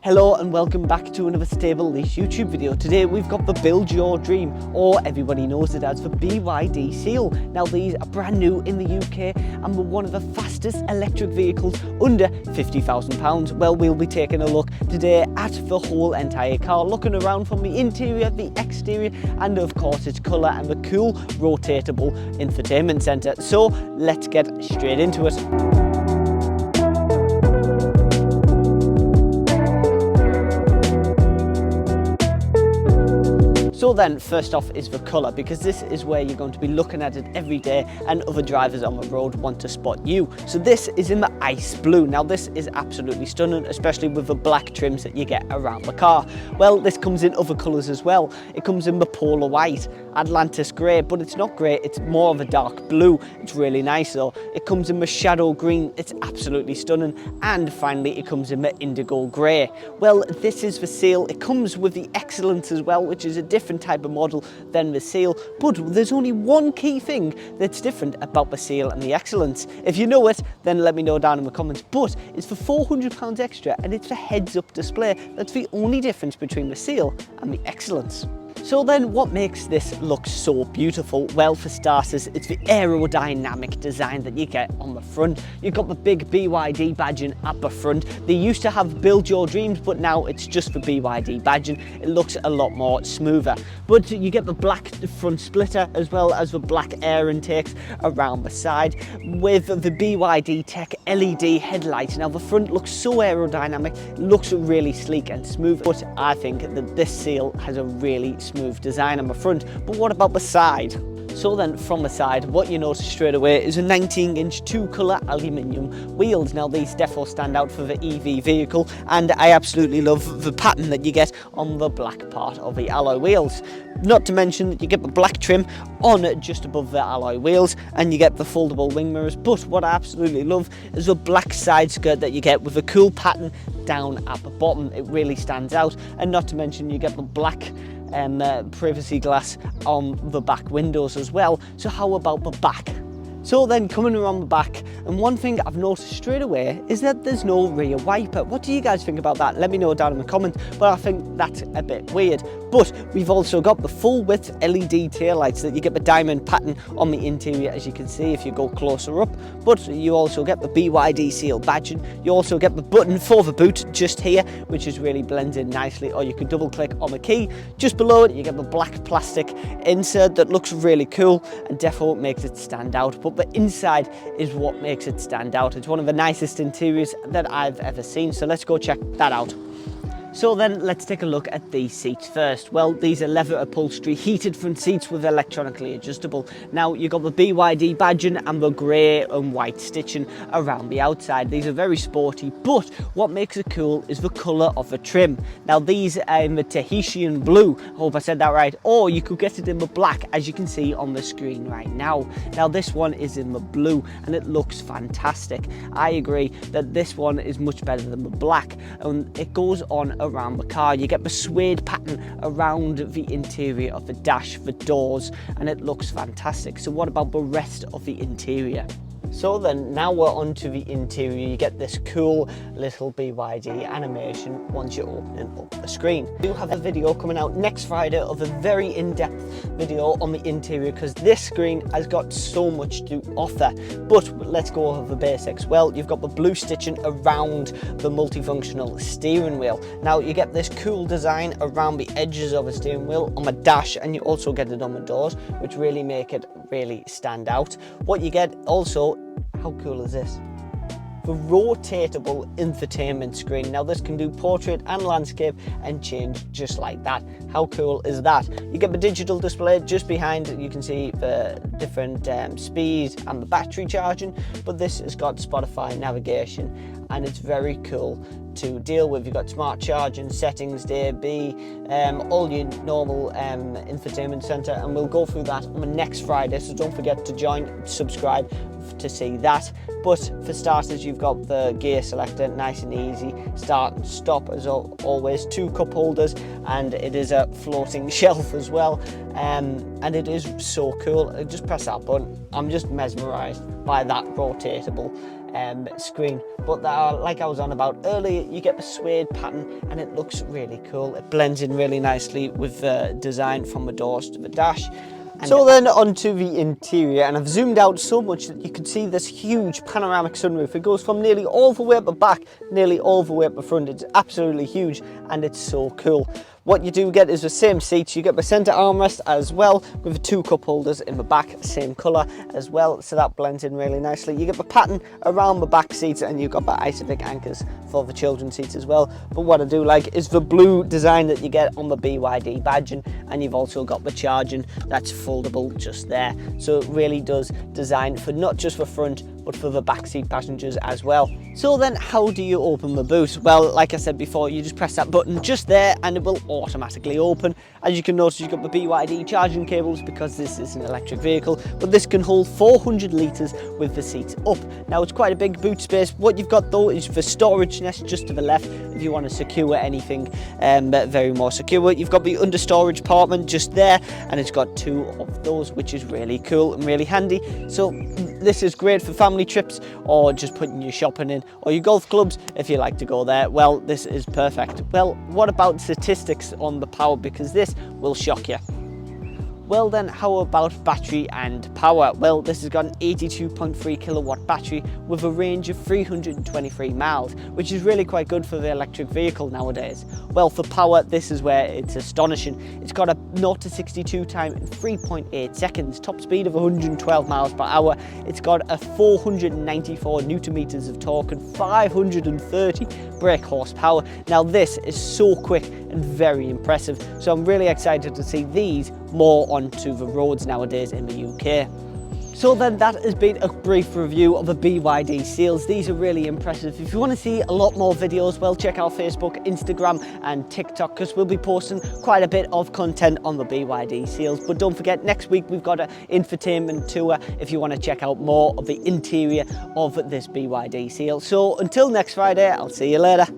Hello and welcome back to another Stable Lease YouTube video. Today we've got the Build Your Dream, or everybody knows it as the BYD Seal. Now these are brand new in the UK and we're one of the fastest electric vehicles under £50,000. Well, we'll be taking a look today at the whole entire car, looking around from the interior, the exterior, and of course its colour and the cool rotatable infotainment centre. So let's get straight into it. So then, first off is the colour, because this is where you're going to be looking at it every day and other drivers on the road want to spot you. So this is in the ice blue. Now this is absolutely stunning, especially with the black trims that you get around the car. Well, this comes in other colours as well. It comes in the polar white, Atlantis grey, but it's not grey, it's more of a dark blue. It's really nice though. It comes in the shadow green, it's absolutely stunning. And finally it comes in the indigo grey. Well, this is the Seal. It comes with the Excellence as well, which is a different type of model than the Seal, but there's only one key thing that's different about the Seal and the Excellence. If you know it, then let me know down in the comments, but it's for £400 extra and it's a heads-up display. That's the only difference between the Seal and the Excellence. So then, what makes this look so beautiful? Well, for starters, it's the aerodynamic design that you get on the front. You've got the big BYD badging at the front. They used to have Build Your Dreams, but now it's just the BYD badging. It looks a lot more smoother. But you get the black front splitter as well as the black air intakes around the side with the BYD Tech LED headlights. Now the front looks so aerodynamic, it looks really sleek and smooth, but I think that this Seal has a really smooth design on the front. But what about the side? So then, from the side, what you notice straight away is a 19-inch two-colour aluminium wheels. Now these defo stand out for the EV vehicle, and I absolutely love the pattern that you get on the black part of the alloy wheels. Not to mention that you get the black trim on just above the alloy wheels, and you get the foldable wing mirrors. But what I absolutely love is the black side skirt that you get with a cool pattern down at the bottom. It really stands out, and not to mention you get the black privacy glass on the back windows as well. So how about the back? So then, coming around the back, and one thing I've noticed straight away is that there's no rear wiper. What do you guys think about that? Let me know down in the comments, but I think that's a bit weird. But we've also got the full width LED taillights that you get the diamond pattern on the interior, as you can see if you go closer up. But you also get the BYD Seal badging. You also get the button for the boot just here, which is really blends in nicely, or you can double click on the key. Just below it, you get the black plastic insert that looks really cool and defo makes it stand out. But the inside is what makes it stand out. It's one of the nicest interiors that I've ever seen, so let's go check that out. So then, let's take a look at these seats first. Well, these are leather upholstery, heated front seats with electronically adjustable. Now, you've got the BYD badging and the grey and white stitching around the outside. These are very sporty, but what makes it cool is the colour of the trim. Now, these are in the Tahitian blue, I hope I said that right, or you could get it in the black, as you can see on the screen right now. Now, this one is in the blue, and it looks fantastic. I agree that this one is much better than the black, and it goes on around the car. You get the suede pattern around the interior of the dash, the doors, and it looks fantastic. So what about the rest of the interior? So then, now we're onto the interior. You get this cool little BYD animation once you're opening up the screen. We do have a video coming out next Friday of a very in-depth video on the interior, because this screen has got so much to offer. But let's go over the basics. Well, you've got the blue stitching around the multifunctional steering wheel. Now you get this cool design around the edges of the steering wheel on the dash, and you also get it on the doors, which really make it really stand out. What you get also, how cool is this? The rotatable infotainment screen. Now this can do portrait and landscape and change just like that. How cool is that? You get the digital display just behind. You can see the different speeds and the battery charging, but this has got Spotify navigation, and it's very cool to deal with. You've got smart charging, settings, DAB, all your normal infotainment center, and we'll go through that on the next Friday, so don't forget to join, subscribe to see that. But for starters, you've got the gear selector, nice and easy, start and stop as always, 2 cup holders, and it is a floating shelf as well, and it is so cool. Just press that button. I'm just mesmerized by that rotatable screen. But like I was on about earlier, you get the suede pattern and it looks really cool. It blends in really nicely with the design from the doors to the dash. So then onto the interior, and I've zoomed out so much that you can see this huge panoramic sunroof. It goes from nearly all the way at the back, nearly all the way at the front. It's absolutely huge and it's so cool. What you do get is the same seats. You get the center armrest as well with the 2 cup holders in the back, same color as well, so that blends in really nicely. You get the pattern around the back seats and you've got the Isofix anchors for the children's seats as well. But what I do like is the blue design that you get on the BYD badging, and you've also got the charging that's foldable just there. So it really does design for not just the front but for the backseat passengers as well. So then how do you open the boot? Well, like I said before, you just press that button just there and it will automatically open. As you can notice, you've got the BYD charging cables because this is an electric vehicle, but this can hold 400 litres with the seats up. Now it's quite a big boot space. What you've got though is the storage nest just to the left if you want to secure anything very more secure. You've got the under storage compartment just there, and it's got 2 of those, which is really cool and really handy. So this is great for family trips or just putting your shopping in, or your golf clubs if you like to go there. Well, this is perfect. Well, what about statistics on the power, because this will shock you. Well then, how about battery and power? Well, this has got an 82.3 kilowatt battery with a range of 323 miles, which is really quite good for the electric vehicle nowadays. Well, for power, this is where it's astonishing. It's got a 0 to 62 time in 3.8 seconds, top speed of 112 miles per hour. It's got a 494 newton meters of torque and 530 brake horsepower. Now this is so quick and very impressive, so I'm really excited to see these more onto the roads nowadays in the UK. So then that has been a brief review of the BYD Seals. These are really impressive. If you want to see a lot more videos, well, check out Facebook, Instagram and TikTok, because we'll be posting quite a bit of content on the BYD Seals. But don't forget, next week we've got an infotainment tour if you want to check out more of the interior of this BYD Seal. So until next Friday, I'll see you later.